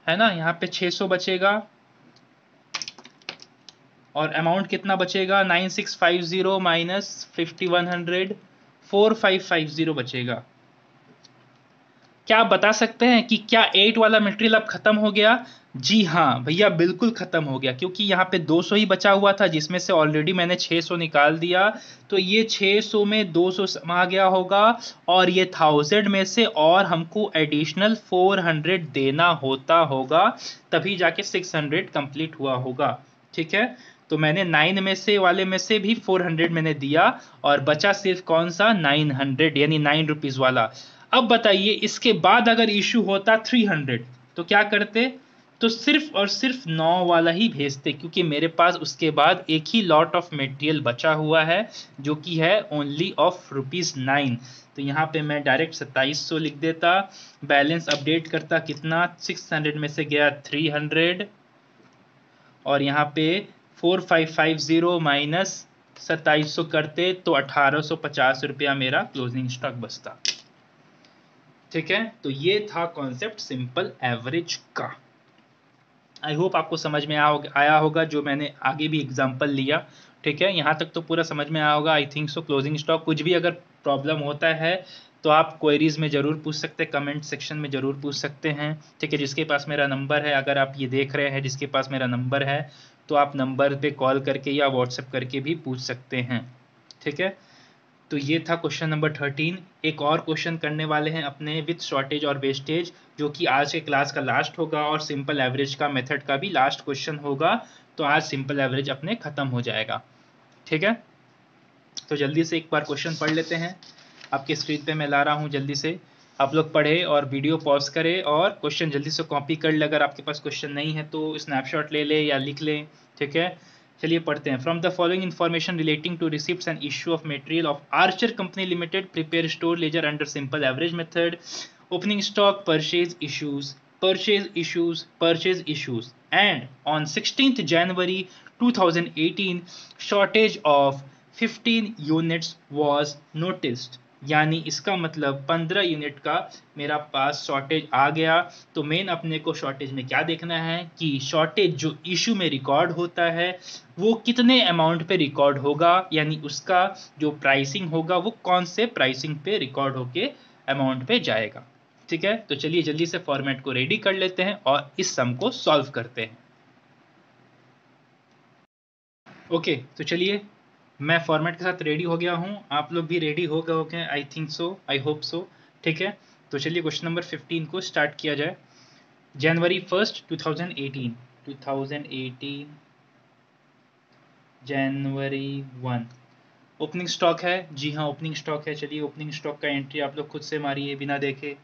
है ना, यहाँ पे 600 बचेगा। और अमाउंट कितना बचेगा? 9650 माइनस 5100 4550 बचेगा। क्या आप बता सकते हैं कि क्या 8 वाला मटेरियल अब खत्म हो गया? जी हाँ भैया, बिल्कुल खत्म हो गया, क्योंकि यहाँ पे 200 ही बचा हुआ था, जिसमें से ऑलरेडी मैंने 600 निकाल दिया। तो ये 600 में 200 समा गया होगा, और ये 1000 में से और हमको एडिशनल 400 देना होगा, तभी जाके 600 कंप्लीट हुआ होगा। ठीक है, तो मैंने 9 में से वाले में से भी 400 मैंने दिया, और बचा सिर्फ कौन सा? 900, यानी 9 रुपीज वाला। अब बताइए, इसके बाद अगर इशू होता 300 तो क्या करते? तो सिर्फ और सिर्फ 9 वाला ही भेजते, क्योंकि मेरे पास उसके बाद एक ही लॉट ऑफ मटेरियल बचा हुआ है, जो कि है ओनली ऑफ ₹9। तो यहाँ पे मैं डायरेक्ट 2700 लिख देता, बैलेंस अपडेट करता, कितना? 600 में से गया 300, और यहाँ पे 4550 माइनस 2700 करते तो 1850 रुपया मेरा क्लोजिंग स्टॉक बचता। ठीक है, तो ये था कॉन्सेप्ट सिंपल एवरेज का। आई होप आपको समझ में आया होगा जो मैंने आगे भी एग्जांपल लिया। ठीक है, यहाँ तक तो पूरा समझ में आया होगा, I think so. Closing stock कुछ भी अगर प्रॉब्लम होता है तो आप क्वेरीज में ज़रूर पूछ सकते हैं, कमेंट सेक्शन में ज़रूर पूछ सकते हैं। ठीक है, जिसके पास मेरा नंबर है, अगर आप ये देख रहे हैं जिसके पास मेरा नंबर है, तो आप नंबर पे कॉल करके या व्हाट्सएप करके भी पूछ सकते हैं। ठीक है, तो ये था क्वेश्चन नंबर 13। एक और क्वेश्चन करने वाले हैं अपने विथ शॉर्टेज और वेस्टेज, जो कि आज के क्लास का लास्ट होगा, और सिंपल एवरेज का मेथड का भी लास्ट क्वेश्चन होगा। तो आज सिंपल एवरेज अपने खत्म हो जाएगा। ठीक है, तो जल्दी से एक बार क्वेश्चन पढ़ लेते हैं। आपके स्क्रीन पे मैं ला रहा हूँ, जल्दी से आप लोग पढ़े और वीडियो पॉज करें और क्वेश्चन जल्दी से कॉपी कर ले। अगर आपके पास क्वेश्चन नहीं है तो स्नैपशॉट ले ले या लिख लें। ठीक है, चलिए पढ़ते हैं। From the following information relating to receipts and issue of material of Archer company limited, prepare store ledger under simple average method, opening stock, purchase issues, and on 16th January 2018 shortage of 15 units was noticed। यानी इसका मतलब 15 यूनिट का मेरा पास शॉर्टेज आ गया। तो मेन अपने को शॉर्टेज में क्या देखना है कि शॉर्टेज जो इशू में रिकॉर्ड होता है वो कितने अमाउंट पे रिकॉर्ड होगा, यानी उसका जो प्राइसिंग होगा वो कौन से प्राइसिंग पे रिकॉर्ड होके अमाउंट पे जाएगा। ठीक है, तो चलिए जल्दी से फॉर्मेट को रेडी कर लेते हैं और इस सम को सॉल्व करते हैं। ओके, तो चलिए मैं फॉर्मेट के साथ रेडी हो गया हूं, आप लोग भी रेडी हो गए होंगे, I think so, I hope so. ठीक है, तो चलिए क्वेश्चन नंबर 15 को स्टार्ट किया जाए। जनवरी 1, 2018 जनवरी 1 ओपनिंग स्टॉक है। जी हाँ, ओपनिंग स्टॉक है। चलिए ओपनिंग स्टॉक का एंट्री आप लोग खुद से मारिए बिना देखे।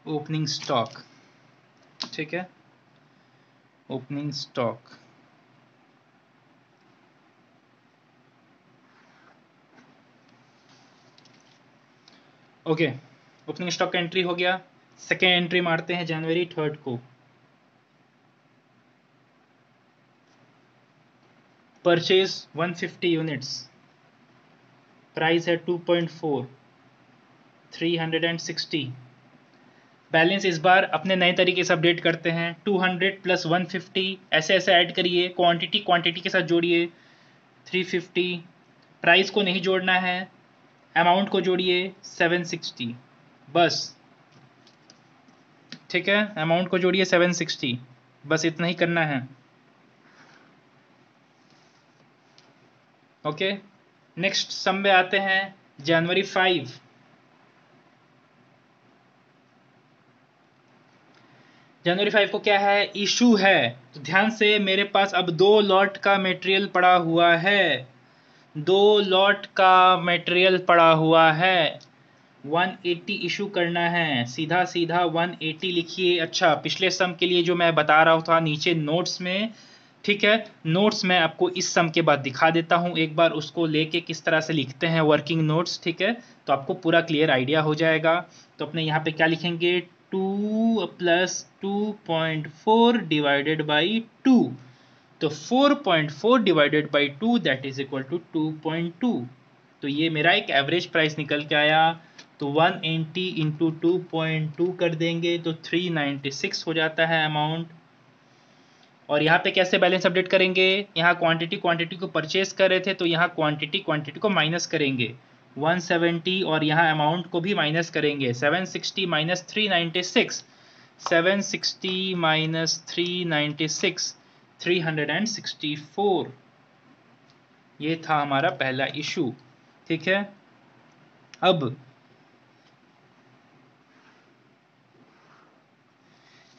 ओपनिंग स्टॉक, ठीक है, opening stock. Okay, opening stock का एंट्री हो गया। सेकेंड एंट्री मारते हैं जनवरी 3 को। परचेज 150 यूनिट्स, प्राइस है 2.4, 360। बैलेंस इस बार अपने नए तरीके से अपडेट करते हैं, 200 प्लस 150 ऐसे ऐसे ऐड करिए, क्वांटिटी के साथ जोड़िए, 350। प्राइस को नहीं जोड़ना है, अमाउंट को जोड़िए 760, बस। ठीक है, अमाउंट को जोड़िए 760, बस इतना ही करना है। ओके, नेक्स्ट सम में आते हैं। जनवरी 5, जनवरी 5 को क्या है? इशू है। तो ध्यान से, मेरे पास अब 2 लॉट का मटेरियल पड़ा हुआ है, 2 लॉट का मटेरियल पड़ा हुआ है। 180 इशू करना है, सीधा सीधा 180 लिखिए। अच्छा, पिछले सम के लिए जो मैं बता रहा था नीचे नोट्स में, ठीक है, नोट्स में आपको इस सम के बाद दिखा देता हूं, एक बार उसको लेके किस तरह से लिखते हैं वर्किंग नोट्स। ठीक है, तो आपको पूरा क्लियर आइडिया हो जाएगा। तो अपने यहाँ पे क्या लिखेंगे? 2 प्लस 2.4 डिवाइडेड बाई 2, तो 4.4 divided by 2 that is equal to 2.2। तो ये मेरा एक एवरेज प्राइस निकल के आया। तो 180 इंटू 2.2 कर देंगे तो 396 हो जाता है अमाउंट। और यहाँ पे कैसे बैलेंस अपडेट करेंगे, यहाँ क्वांटिटी को परचेस कर रहे थे तो यहाँ क्वांटिटी को माइनस करेंगे 170, और यहाँ अमाउंट को भी माइनस करेंगे 760 माइनस 396, 760 माइनस 396 364। ये था हमारा पहला इशू। ठीक है, अब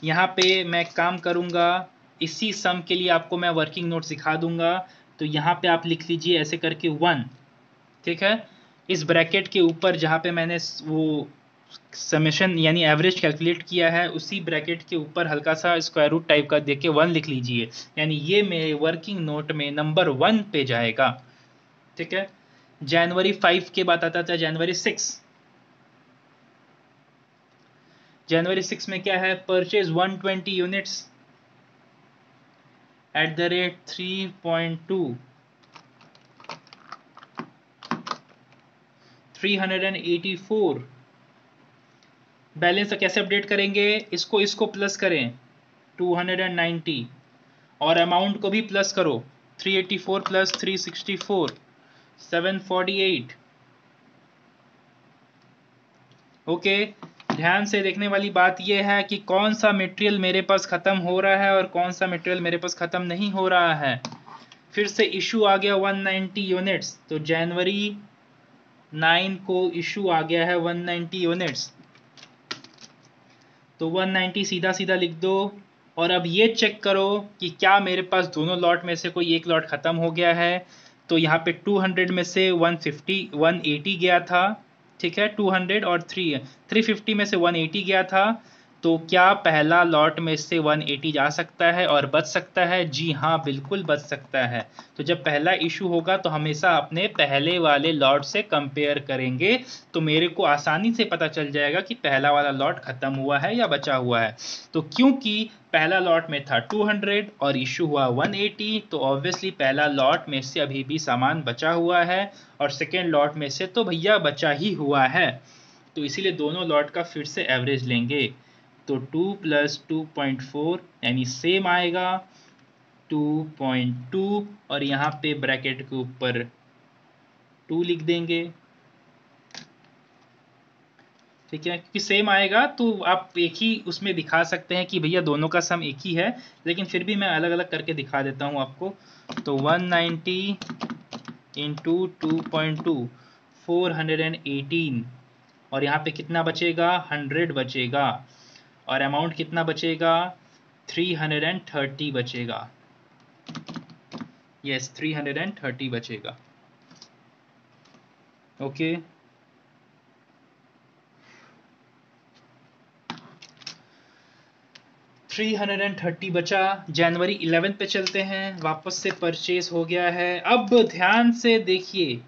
यहाँ पे मैं काम करूंगा, इसी सम के लिए आपको मैं वर्किंग नोट सिखा दूंगा। तो यहाँ पे आप लिख लीजिए ऐसे करके 1। ठीक है, इस ब्रैकेट के ऊपर जहाँ पे मैंने वो समेशन यानी एवरेज कैलकुलेट किया है, उसी ब्रैकेट के ऊपर हल्का सा स्क्वायर रूट टाइप का देके 1 लिख लीजिए, यानी ये मेरे वर्किंग नोट में नंबर 1 पे जाएगा। ठीक है, जनवरी 5 के बाद आता था जनवरी 6। जनवरी 6 में क्या है, purchase 120 units at the rate 3.2, 384। Balance कैसे अपडेट करेंगे, इसको प्लस करें 290, और अमाउंट को भी प्लस करो 384 प्लस 364 748। ओके, ध्यान से देखने वाली बात यह है कि कौन सा मटेरियल मेरे पास खत्म हो रहा है और कौन सा मटेरियल मेरे पास खत्म नहीं हो रहा है। फिर से इशू आ गया 190 यूनिट्स, तो जनवरी 9 को इशू आ गया है 190 यूनिट्स, तो 190 सीधा सीधा लिख दो। और अब ये चेक करो कि क्या मेरे पास दोनों लॉट में से कोई एक लॉट खत्म हो गया है। तो यहाँ पे 200 में से 180 गया था। ठीक है, 200 और 350 में से 180 गया था। तो क्या पहला लॉट में से 180 जा सकता है और बच सकता है? जी हाँ, बिल्कुल बच सकता है। तो जब पहला इशू होगा तो हमेशा अपने पहले वाले लॉट से कंपेयर करेंगे, तो मेरे को आसानी से पता चल जाएगा कि पहला वाला लॉट खत्म हुआ है या बचा हुआ है। तो क्योंकि पहला लॉट में था 200 और इशू हुआ 180, तो ऑब्वियसली पहला लॉट में से अभी भी सामान बचा हुआ है, और सेकेंड लॉट में से तो भैया बचा ही हुआ है। तो इसीलिए दोनों लॉट का फिर से एवरेज लेंगे। तो 2 प्लस 2.4 यानी सेम आएगा 2.2, और यहाँ पे ब्रैकेट के ऊपर 2 लिख देंगे। ठीक है, क्योंकि सेम आएगा तो आप एक ही उसमें दिखा सकते हैं कि भैया दोनों का सम एक ही है, लेकिन फिर भी मैं अलग अलग करके दिखा देता हूँ आपको। तो 190 इंटू 2.2 418, और यहाँ पे कितना बचेगा, 100 बचेगा, और अमाउंट कितना बचेगा, 330 बचेगा। यस, 330 बचेगा। ओके, $330 बचा। जनवरी 11 पे चलते हैं, वापस से परचेज हो गया है। अब ध्यान से देखिए,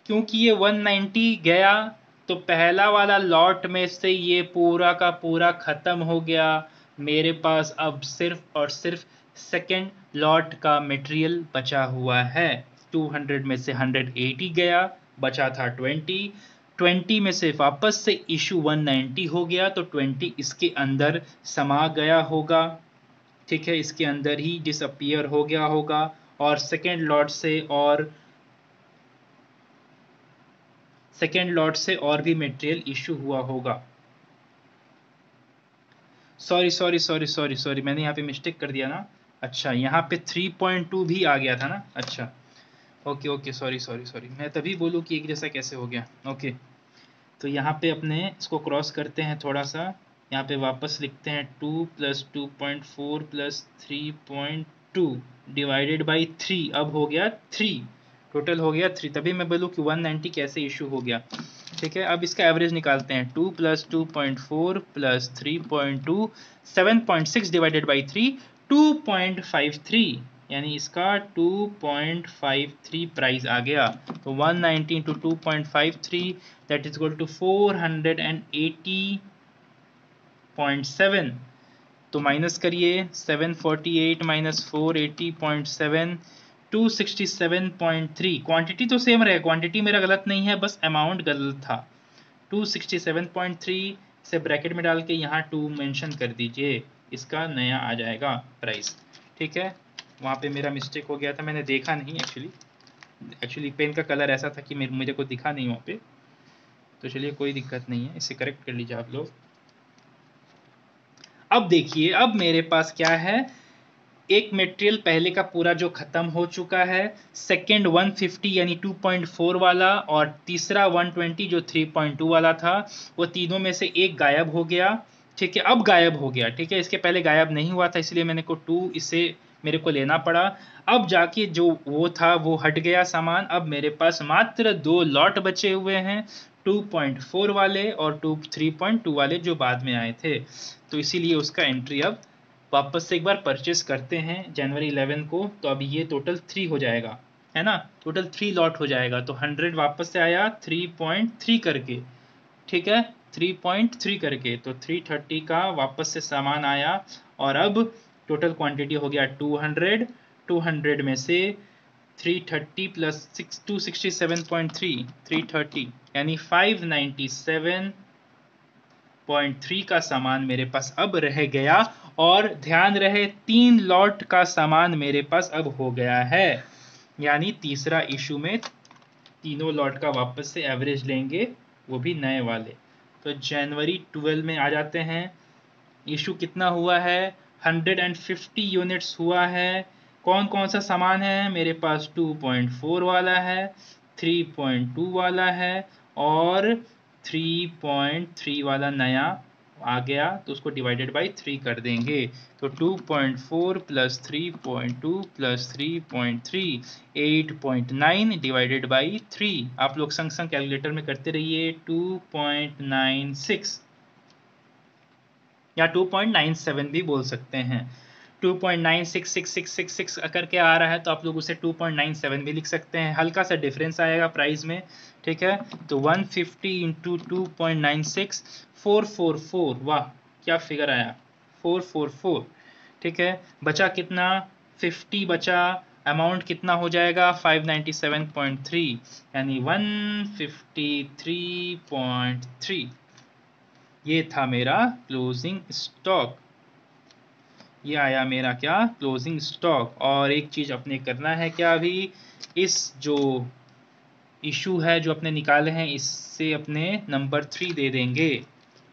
क्योंकि ये 190 गया तो पहला वाला लॉट में से ये पूरा का पूरा खत्म हो गया। मेरे पास अब सिर्फ और सिर्फ सेकेंड लॉट का मटेरियल बचा हुआ है। 200 में से 180 गया, बचा था 20 में से वापस से इशू 190 हो गया, तो 20 इसके अंदर समा गया होगा। ठीक है, इसके अंदर ही डिसअपीयर हो गया होगा, और सेकेंड लॉट से और भी मटेरियल इशू हुआ होगा। सॉरी, मैंने यहाँ पे मिस्टेक कर दिया ना। अच्छा, यहाँ पे 3.2 भी आ गया था ना। अच्छा, ओके, सॉरी, मैं तभी बोलूँ कि एक जैसा कैसे हो गया। ओके, तो यहाँ पे अपने इसको क्रॉस करते हैं थोड़ा सा, यहाँ पे वापस लिखते हैं 2 प्लस 2.4 प्लस 3.2 डिवाइडेड बाई 3। अब हो गया 3, टोटल हो गया 3, तभी मैं बोलूँ कि 190 कैसे इशू हो गया। ठीक है, अब इसका एवरेज निकालते हैं। 2 प्लस 2.4 प्लस 3.2 7.6 डिवाइडेड बाई 3 2.53। यानी इसका 2.53 प्राइस आ गया। तो 190 into 2.53 that is equal to 480.7। तो माइनस करिए, 748 माइनस 480.7 267.3। क्वांटिटी तो सेम रहे, क्वांटिटी मेरा गलत नहीं है, बस अमाउंट गलत था। 267.3 से ब्रैकेट में डाल के यहाँ 2 मेंशन कर दीजिए, इसका नया आ जाएगा प्राइस। ठीक है, वहाँ पे मेरा मिस्टेक हो गया था, मैंने देखा नहीं एक्चुअली पेन का कलर ऐसा था कि मेरे को दिखा नहीं वहाँ पे। तो चलिए कोई दिक्कत नहीं है, इसे करेक्ट कर लीजिए आप लोग। अब देखिए, अब मेरे पास क्या है, एक मटेरियल पहले का पूरा जो खत्म हो चुका है, सेकंड 150 यानी 2.4 वाला, और तीसरा 120 जो 3.2 वाला था, वो तीनों में से एक गायब हो गया। ठीक है, अब गायब हो गया। ठीक है, इसके पहले गायब नहीं हुआ था, इसलिए मैंने को 2 इसे मेरे को लेना पड़ा। अब जाके जो वो था वो हट गया सामान। अब मेरे पास मात्र 2 लॉट बचे हुए हैं, 2.4 वाले और 3.2 वाले जो बाद में आए थे। तो इसीलिए उसका एंट्री अब वापस से एक बार परचेस करते हैं जनवरी 11 को। तो अभी ये टोटल 3 हो जाएगा, है ना, टोटल 3 लॉट हो जाएगा। तो 100 वापस से आया 3.3 करके। ठीक है, 3.3 करके, तो 330 का वापस से सामान आया। और अब टोटल क्वांटिटी हो गया 200। 200 में से 330 प्लस 267.3 330 यानी 597.3 का सामान मेरे पास अब रह गया। और ध्यान रहे, 3 लॉट का सामान मेरे पास अब हो गया है, यानी तीसरा इशू में तीनों लॉट का वापस से एवरेज लेंगे, वो भी नए वाले। तो जनवरी 12 में आ जाते हैं। इशू कितना हुआ है, 150 यूनिट्स हुआ है। कौन कौन सा सामान है मेरे पास, 2.4 वाला है, 3.2 वाला है और 3.3 वाला नया आ गया। तो उसको डिवाइडेड बाई 3 कर देंगे। तो 2.4 प्लस 3.2 प्लस 3.3 8.9 डिवाइडेड बाई 3। आप लोग संग संग कैलकुलेटर में करते रहिए। 2.96 या 2.97 भी बोल सकते हैं। 2.966666 करके आ रहा है, तो आप लोग उसे 2.97 भी लिख सकते हैं। हल्का सा डिफरेंस आएगा प्राइस में। ठीक है, तो 150 इंटू 2.96 444। वाह, क्या फिगर आया, 444। ठीक है, बचा कितना, 50 बचा। अमाउंट कितना हो जाएगा, 597.3 यानी 153.3। ये था मेरा क्लोजिंग स्टॉक। ये आया मेरा क्या, क्लोजिंग स्टॉक। और एक चीज अपने करना है क्या, अभी इस जो इशू है जो अपने निकाले हैं, इससे अपने नंबर 3 दे देंगे।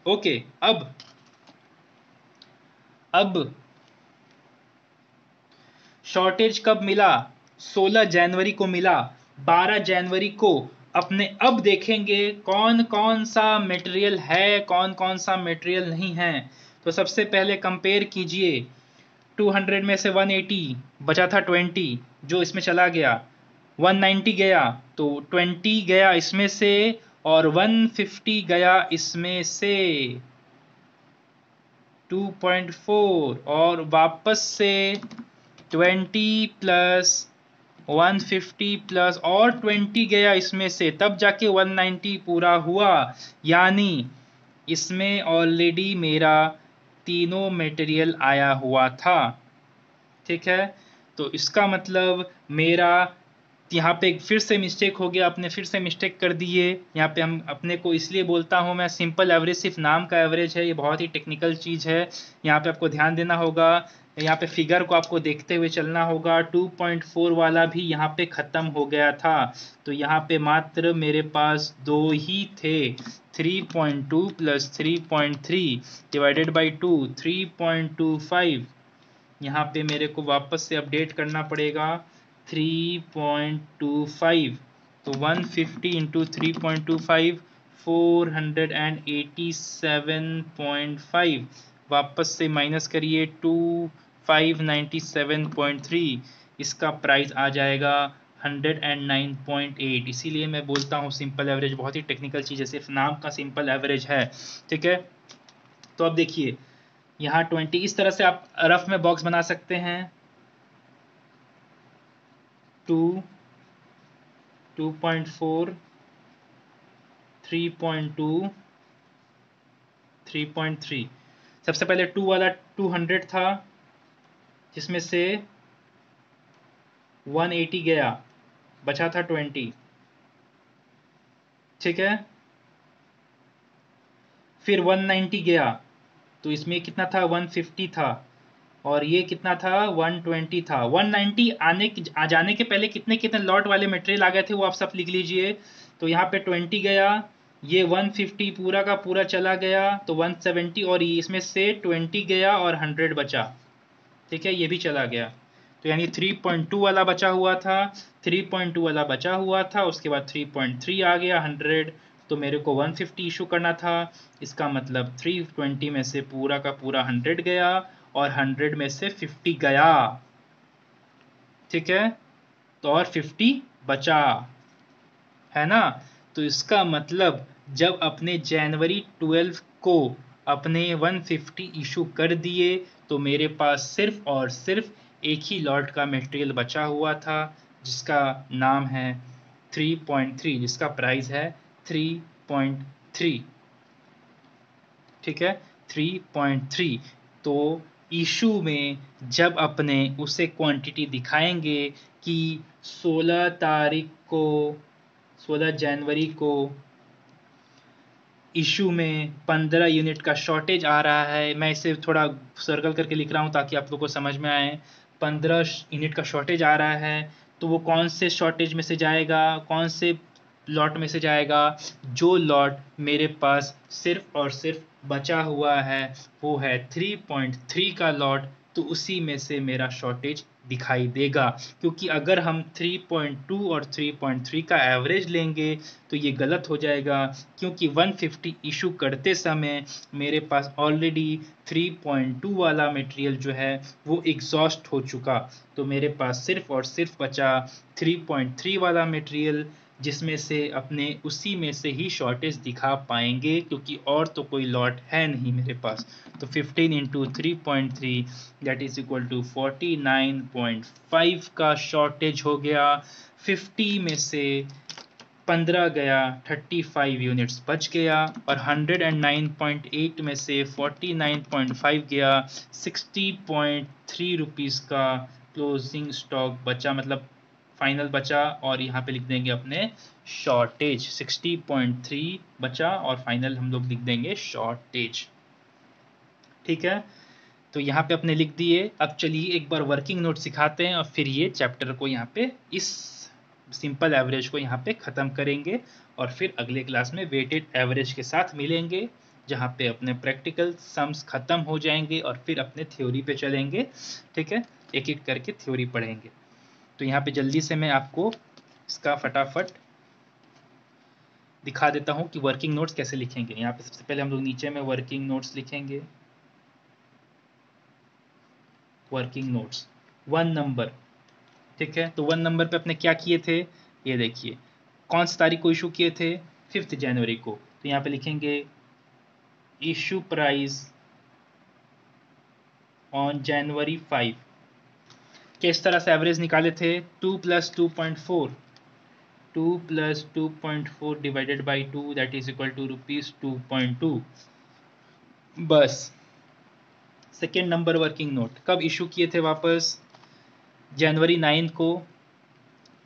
ओके, अब शॉर्टेज कब मिला, 16 जनवरी को मिला। 12 जनवरी को अपने अब देखेंगे कौन कौन सा मटेरियल है, कौन कौन सा मटेरियल नहीं है। तो सबसे पहले कंपेयर कीजिए, 200 में से 180 बचा था, 20 जो इसमें चला गया, 190 गया तो 20 गया इसमें से, और 150 गया इसमें से 2.4, और वापस से 20 प्लस 150 प्लस और 20 गया इसमें से, तब जाके 190 पूरा हुआ। यानी इसमें ऑलरेडी मेरा तीनों मटेरियल आया हुआ था। ठीक है, तो इसका मतलब मेरा यहाँ पे फिर से मिस्टेक हो गया, अपने फिर से मिस्टेक कर दिए। यहाँ पे हम अपने को इसलिए बोलता हूँ मैं सिंपल एवरेज सिर्फ नाम का एवरेज है, ये बहुत ही टेक्निकल चीज़ है। यहाँ पे आपको ध्यान देना होगा, यहाँ पे फिगर को आपको देखते हुए चलना होगा। 2.4 वाला भी यहाँ पे ख़त्म हो गया था, तो यहाँ पे मात्र मेरे पास 2 ही थे। 3.2 प्लस 3.3 डिवाइडेड बाई 2 3.25। यहाँ पे मेरे को वापस से अपडेट करना पड़ेगा, 3.25। तो 150 इंटू 3.25 487.5। वापस से माइनस करिए 597.3। इसका प्राइस आ जाएगा 109.8। इसीलिए मैं बोलता हूँ सिंपल एवरेज बहुत ही टेक्निकल चीज़ है, सिर्फ नाम का सिंपल एवरेज है। ठीक है, तो अब देखिए यहाँ 20 इस तरह से आप रफ में बॉक्स बना सकते हैं। 2, 2.4, 3.2, 3.3। सबसे पहले 2 वाला 200 था, जिसमें से 180 गया, बचा था 20। ठीक है, फिर 190 गया, तो इसमें कितना था, 150 था, और ये कितना था, 120 था। 190 आ जाने के पहले कितने कितने लॉट वाले मटेरियल आ गए थे वो आप सब लिख लीजिए। तो यहाँ पे 20 गया, ये 150 पूरा का पूरा चला गया, तो 170, और इसमें से 20 गया और 100 बचा। ठीक है, ये भी चला गया, तो यानी 3.2 वाला बचा हुआ था, 3.2 वाला बचा हुआ था, उसके बाद 3.3 आ गया 100, तो मेरे को 150 इशू करना था। इसका मतलब 320 में से पूरा का पूरा 100 गया और 100 में से 50 गया। ठीक है, तो और 50 बचा, है ना। तो इसका मतलब जब अपने जनवरी 12 को अपने 150 इशू कर दिए, तो मेरे पास सिर्फ और सिर्फ एक ही लॉट का मटेरियल बचा हुआ था, जिसका नाम है 3.3, जिसका प्राइस है 3.3। ठीक है, 3.3। तो इशू में जब अपने उसे क्वांटिटी दिखाएंगे कि 16 तारीख को, 16 जनवरी को इशू में 15 यूनिट का शॉर्टेज आ रहा है। मैं इसे थोड़ा सर्कल करके लिख रहा हूँ ताकि आप लोग को समझ में आए। 15 यूनिट का शॉर्टेज आ रहा है, तो वो कौन से शॉर्टेज में से जाएगा, कौन से लॉट में से जाएगा? जो लॉट मेरे पास सिर्फ और सिर्फ बचा हुआ है वो है 3.3 का लॉट, तो उसी में से मेरा शॉर्टेज दिखाई देगा। क्योंकि अगर हम 3.2 और 3.3 का एवरेज लेंगे तो ये गलत हो जाएगा, क्योंकि 150 इशू करते समय मेरे पास ऑलरेडी 3.2 वाला मटेरियल जो है वो एग्जॉस्ट हो चुका, तो मेरे पास सिर्फ और सिर्फ बचा 3.3 वाला मटेरियल, जिसमें से अपने उसी में से ही शॉर्टेज दिखा पाएंगे, क्योंकि और तो कोई लॉट है नहीं मेरे पास। तो 15 into 3.3 that is equal to 49.5 का शॉर्टेज हो गया। 50 में से 15 गया, 35 यूनिट्स बच गया, और 109.8 में से 49.5 गया, 60.3 रुपीज़ का क्लोजिंग स्टॉक बचा, मतलब फाइनल बचा। और यहाँ पे लिख देंगे अपने शॉर्टेज, 60.3 बचा और फाइनल हम लोग लिख देंगे शॉर्टेज। ठीक है, तो यहाँ पे अपने लिख दिए। अब चलिए एक बार वर्किंग नोट सिखाते हैं और फिर ये चैप्टर को यहाँ पे इस सिंपल एवरेज को यहाँ पे ख़त्म करेंगे, और फिर अगले क्लास में वेटेड एवरेज के साथ मिलेंगे, जहाँ पे अपने प्रैक्टिकल सम्स ख़त्म हो जाएंगे और फिर अपने थ्योरी पे चलेंगे। ठीक है, एक एक करके थ्योरी पढ़ेंगे। तो यहाँ पे जल्दी से मैं आपको इसका फटाफट दिखा देता हूँ कि वर्किंग नोट्स कैसे लिखेंगे। यहाँ पे सबसे पहले हम लोग नीचे में वर्किंग नोट्स लिखेंगे। Working notes 1 number. ठीक है, तो 1 नंबर पे अपने क्या किए थे, ये देखिए कौन सी तारीख को इशू किए थे, 5 जनवरी को। तो यहाँ पे लिखेंगे इशू प्राइस ऑन जनवरी 5। किस तरह से एवरेज निकाले थे, 2 + 2.4, 2 + 2.4 divided by 2 that is equal to ₹2.2। बस। सेकेंड नंबर वर्किंग नोट कब इशू किए थे वापस, जनवरी 9 को।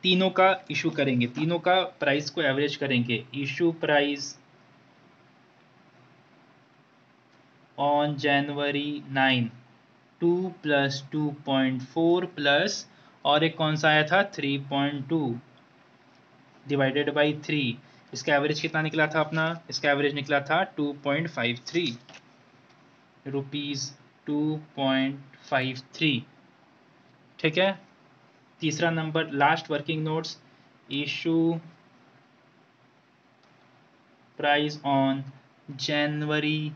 तीनों का इशू करेंगे, तीनों का प्राइस को एवरेज करेंगे। Issue price on January 9, 2 + 2.4 plus, और एक कौन सा आया था, 3.2 डिवाइडेड बाई 3। इसका एवरेज कितना निकला था अपना, इसका एवरेज निकला था 2.53 रुपीज़, 2.53। ठीक है, तीसरा number last working notes, issue price on January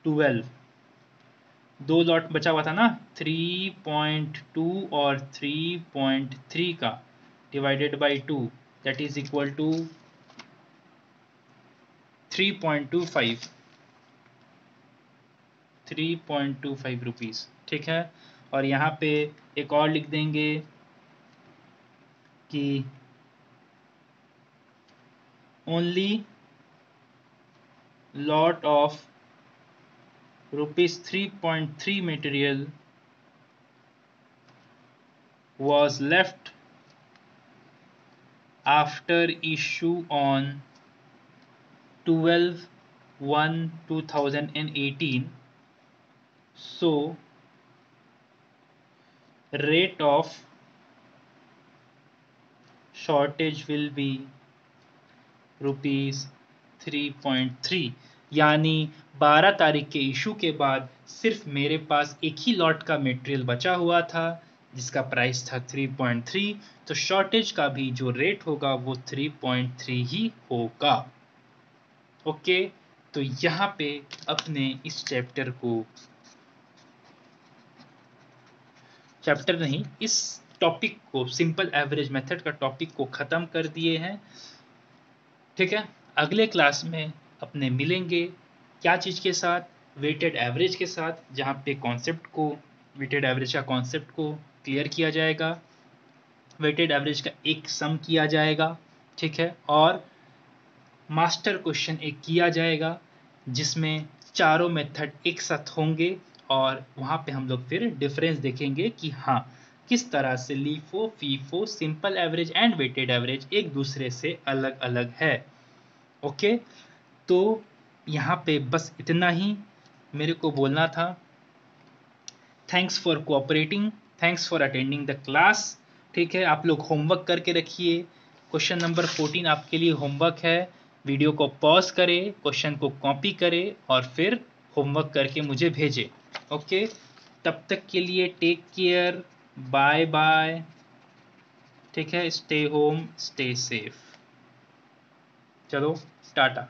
12। दो लॉट बचा हुआ था ना, 3.2 और 3.3 का, divided by 2 that is equal to 3.25, 3.25 rupees. ठीक है, और यहाँ पे एक और लिख देंगे, कि only lot of rupees 3.3 material was left after issue on 12/1/2018. So rate of shortage will be rupees 3.3। यानी 12 तारीख के इशू के बाद सिर्फ मेरे पास एक ही लॉट का मटेरियल बचा हुआ था जिसका प्राइस था 3.3, तो शॉर्टेज का भी जो रेट होगा वो 3.3 ही होगा। ओके, तो यहाँ पे अपने इस चैप्टर नहीं, इस टॉपिक को, सिंपल एवरेज मेथड का टॉपिक को ख़त्म कर दिए हैं। ठीक है, अगले क्लास में अपने मिलेंगे क्या चीज़ के साथ, वेटेड एवरेज के साथ, जहाँ पे कॉन्सेप्ट को, वेटेड एवरेज का कॉन्सेप्ट को क्लियर किया जाएगा, वेटेड एवरेज का एक सम किया जाएगा। ठीक है, और मास्टर क्वेश्चन एक किया जाएगा जिसमें चारों मेथड एक साथ होंगे और वहाँ पे हम लोग फिर डिफरेंस देखेंगे कि हाँ किस तरह से LIFO, FIFO, simple average and weighted average एक दूसरे से अलग अलग है। ओके, तो यहाँ पे बस इतना ही मेरे को बोलना था। Thanks for cooperating, thanks for attending the class. ठीक है, आप लोग होमवर्क करके रखिए। क्वेश्चन नंबर 14 आपके लिए होमवर्क है। वीडियो को पॉज करें, क्वेश्चन को कॉपी करें और फिर होमवर्क करके मुझे भेजें। ओके, तब तक के लिए टेक केयर, बाय बाय। ठीक है, स्टे होम, स्टे सेफ। चलो टाटा।